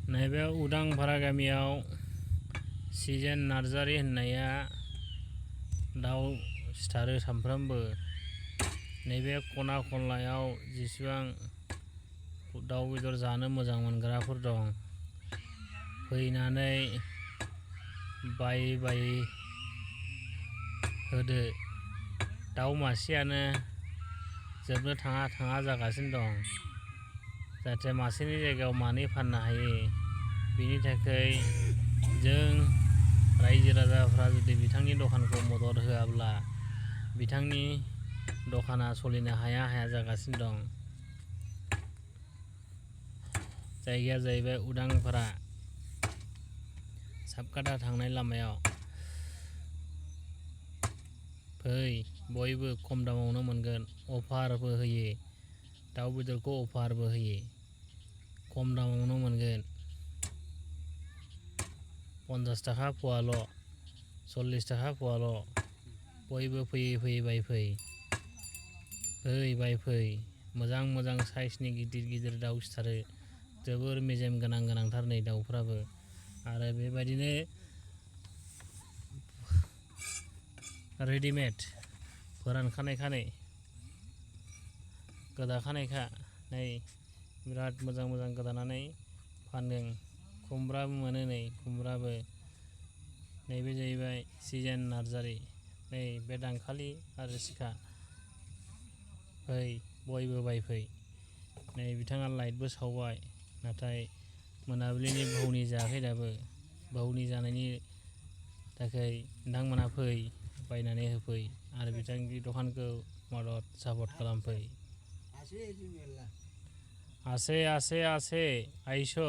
नैबे उदां भारा गामियाव सिजेन नार्जारि होननाया दाउ सिथारो सामफ्रामबो। नैबे खना खनलायाव जेसेबां दाउ बेदर जानो मोजां मोनग्राफोर दं, फैनानै बायै होदो। दाउ मासेयानो जोबनो थाङा जागासिनो दं। जाहाथे मासेनि जायगायाव मानै फाननो हायो, बिनि थाखाय जों रायजो राजाफ्रा जुदि बिथांनि दखानखौ मदद होआब्ला बिथांनि दखाना सलिनो हाया जागासिनो दं। जायगाया जाहैबाय उदां भारा साबकाटा थांनाय लामायाव। फै बयबो खम दामावनो मोनगोन। अफारबो होयो, दाउ बेदरखौ अफारबो होयो, खम दामावनो मोनगोन। 50 थाखा फवाल', 40 थाखा फवाल'। बयबो फैयै बायफै। बायफै। मोजां साइजनि गिदिर दाउ सिथारो। जोबोर मेजेम गोनांथार नै दाउफ्राबो। आरो बेबायदिनो रेडिमेड फोरानखानायखा नै, गोदाखानायखा नै बिराद मोजां गोदानानै फानदों। खुमब्राबो मोनो नै, खुमब्राबो। नैबे जाहैबाय सिजेन नार्जारि। नै बे दांखालि आरो सिखा। फै बयबो बायफै। नै बिथाङा लाइटबो सावबाय, नाथाय मोनाबिलिनि बहुनि जायाखै दाबो। बहुनि जानायनि थाखाय नोंथांमोना फै, बायनानै होफै आरो बिथांनि दखानखौ मदद सापर्ट खालामफै। আসে আইসো,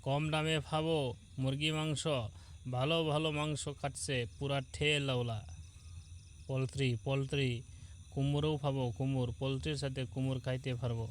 কম দামে পাবো মুরগি মাংস, ভালো মাংস খাচ্ছে পুরা ঠেলাওলা। পোলট্রি কুমড়োও পাবো, পোলট্রির সাথে কুমড়ো খাইতে পারবো।